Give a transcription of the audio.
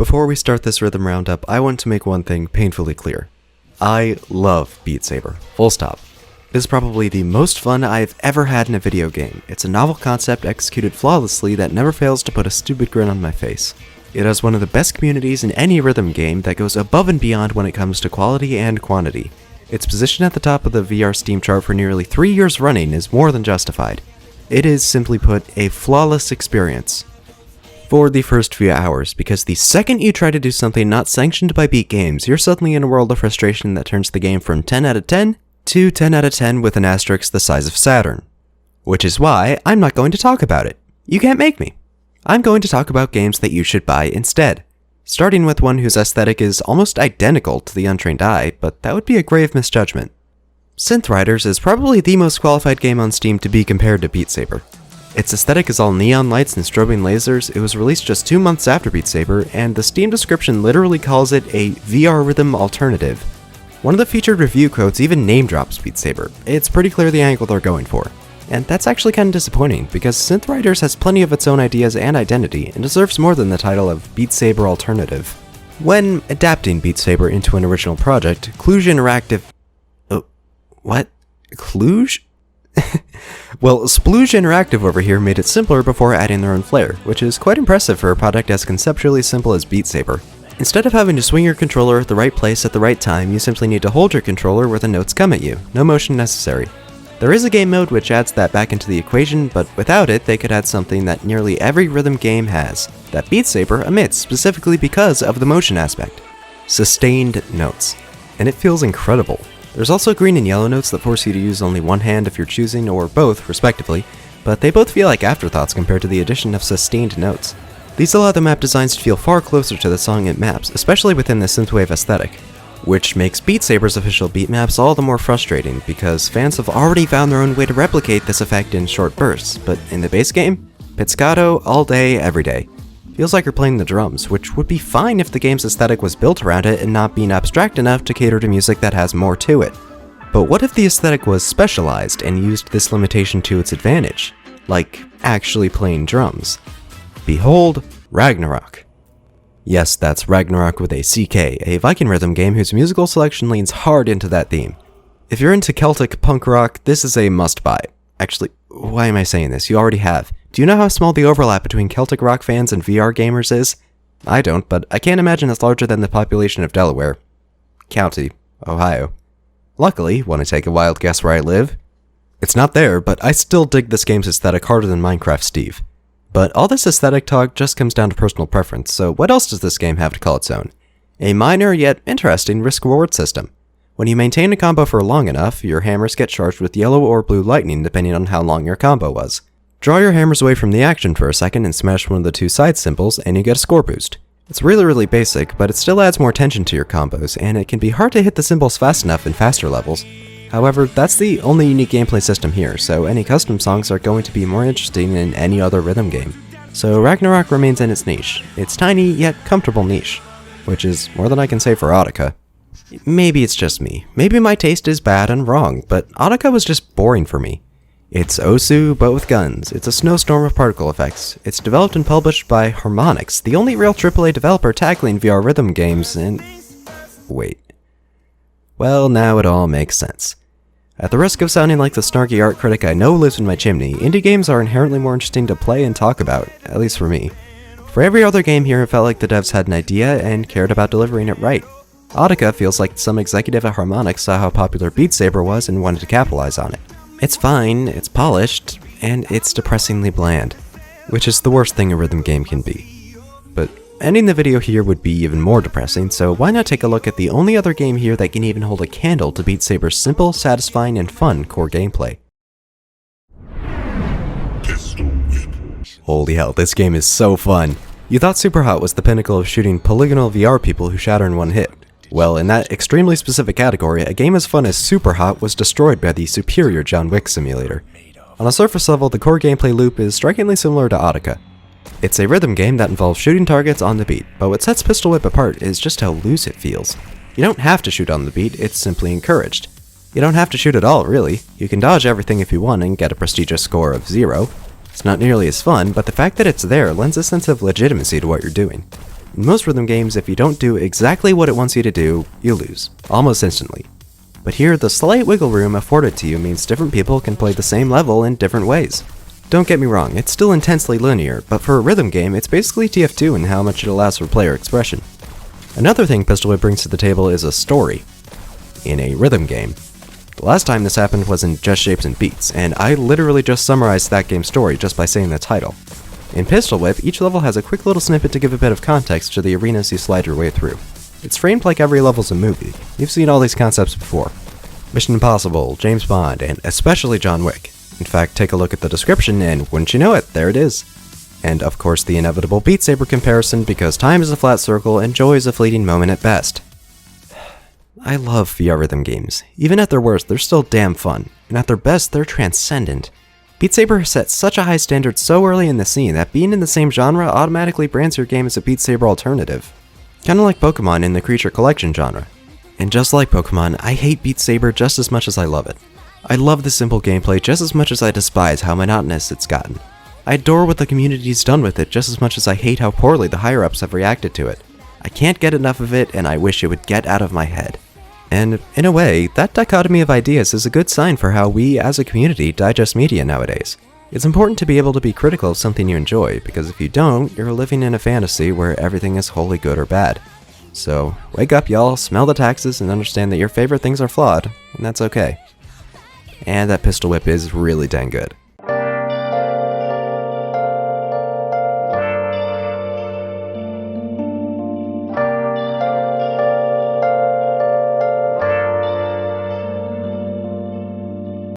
Before we start this rhythm roundup, I want to make one thing painfully clear. I love Beat Saber, full stop. It is probably the most fun I've ever had in a video game. It's a novel concept executed flawlessly that never fails to put a stupid grin on my face. It has one of the best communities in any rhythm game that goes above and beyond when it comes to quality and quantity. Its position at the top of the VR Steam chart for nearly 3 years running is more than justified. It is, simply put, a flawless experience. For the first few hours, because the second you try to do something not sanctioned by Beat Games, you're suddenly in a world of frustration that turns the game from 10 out of 10 to 10 out of 10 with an asterisk the size of Saturn. Which is why I'm not going to talk about it. You can't make me. I'm going to talk about games that you should buy instead. Starting with one whose aesthetic is almost identical to the untrained eye, but that would be a grave misjudgment. Synthriders is probably the most qualified game on Steam to be compared to Beat Saber. Its aesthetic is all neon lights and strobing lasers. It was released just 2 months after Beat Saber, and the Steam description literally calls it a VR rhythm alternative. One of the featured review quotes even name drops Beat Saber. It's pretty clear the angle they're going for. And that's actually kind of disappointing, because Synthriders has plenty of its own ideas and identity, and deserves more than the title of Beat Saber Alternative. When adapting Beat Saber into an original project, Cluj Interactive... what? Cluj? Well, Splooge Interactive over here made it simpler before adding their own flair, which is quite impressive for a product as conceptually simple as Beat Saber. Instead of having to swing your controller at the right place at the right time, you simply need to hold your controller where the notes come at you, no motion necessary. There is a game mode which adds that back into the equation, but without it, they could add something that nearly every rhythm game has, that Beat Saber omits specifically because of the motion aspect. Sustained notes. And it feels incredible. There's also green and yellow notes that force you to use only one hand if you're choosing, or both, respectively, but they both feel like afterthoughts compared to the addition of sustained notes. These allow the map designs to feel far closer to the song it maps, especially within the synthwave aesthetic. Which makes Beat Saber's official beat maps all the more frustrating, because fans have already found their own way to replicate this effect in short bursts, but in the base game, pizzicato all day, every day. Feels like you're playing the drums, which would be fine if the game's aesthetic was built around it and not being abstract enough to cater to music that has more to it. But what if the aesthetic was specialized and used this limitation to its advantage? Like, actually playing drums. Behold, Ragnarok. Yes, that's Ragnarok with a CK, a Viking rhythm game whose musical selection leans hard into that theme. If you're into Celtic punk rock, this is a must-buy. Actually, why am I saying this? You already have. Do you know how small the overlap between Celtic rock fans and VR gamers is? I don't, but I can't imagine it's larger than the population of Delaware County, Ohio. Luckily, want to take a wild guess where I live? It's not there, but I still dig this game's aesthetic harder than Minecraft Steve. But all this aesthetic talk just comes down to personal preference, so what else does this game have to call its own? A minor yet interesting risk-reward system. When you maintain a combo for long enough, your hammers get charged with yellow or blue lightning depending on how long your combo was. Draw your hammers away from the action for a second and smash one of the two side symbols and you get a score boost. It's really basic, but it still adds more tension to your combos, and it can be hard to hit the symbols fast enough in faster levels. However, that's the only unique gameplay system here, so any custom songs are going to be more interesting than any other rhythm game. So Ragnarok remains in its niche. It's tiny, yet comfortable niche. Which is more than I can say for Audica. Maybe it's just me. Maybe my taste is bad and wrong, but Audica was just boring for me. It's Osu, but with guns. It's a snowstorm of particle effects. It's developed and published by Harmonix, the only real AAA developer tackling VR rhythm games, and... wait. Well, now it all makes sense. At the risk of sounding like the snarky art critic I know lives in my chimney, indie games are inherently more interesting to play and talk about, at least for me. For every other game here, it felt like the devs had an idea and cared about delivering it right. Audica feels like some executive at Harmonix saw how popular Beat Saber was and wanted to capitalize on it. It's fine, it's polished, and it's depressingly bland, which is the worst thing a rhythm game can be. But ending the video here would be even more depressing, so why not take a look at the only other game here that can even hold a candle to Beat Saber's simple, satisfying, and fun core gameplay. Holy hell, this game is so fun! You thought Super Hot was the pinnacle of shooting polygonal VR people who shatter in one hit. Well, in that extremely specific category, a game as fun as Super Hot was destroyed by the superior John Wick simulator. On a surface level, the core gameplay loop is strikingly similar to Audica. It's a rhythm game that involves shooting targets on the beat, but what sets Pistol Whip apart is just how loose it feels. You don't have to shoot on the beat, it's simply encouraged. You don't have to shoot at all, really. You can dodge everything if you want and get a prestigious score of 0. It's not nearly as fun, but the fact that it's there lends a sense of legitimacy to what you're doing. In most rhythm games, if you don't do exactly what it wants you to do, you lose, almost instantly. But here, the slight wiggle room afforded to you means different people can play the same level in different ways. Don't get me wrong, it's still intensely linear, but for a rhythm game, it's basically TF2 in how much it allows for player expression. Another thing Pistol Whip brings to the table is a story in a rhythm game. The last time this happened was in Just Shapes and Beats, and I literally just summarized that game's story just by saying the title. In Pistol Whip, each level has a quick little snippet to give a bit of context to the arenas you slide your way through. It's framed like every level's a movie. You've seen all these concepts before. Mission Impossible, James Bond, and especially John Wick. In fact, take a look at the description and wouldn't you know it, there it is. And of course the inevitable Beat Saber comparison because time is a flat circle and joy is a fleeting moment at best. I love VR rhythm games. Even at their worst, they're still damn fun. And at their best, they're transcendent. Beat Saber set such a high standard so early in the scene that being in the same genre automatically brands your game as a Beat Saber alternative. Kinda like Pokemon in the creature collection genre. And just like Pokemon, I hate Beat Saber just as much as I love it. I love the simple gameplay just as much as I despise how monotonous it's gotten. I adore what the community's done with it just as much as I hate how poorly the higher-ups have reacted to it. I can't get enough of it, and I wish it would get out of my head. And, in a way, that dichotomy of ideas is a good sign for how we, as a community, digest media nowadays. It's important to be able to be critical of something you enjoy, because if you don't, you're living in a fantasy where everything is wholly good or bad. So, wake up y'all, smell the taxes, and understand that your favorite things are flawed, and that's okay. And that Pistol Whip is really dang good.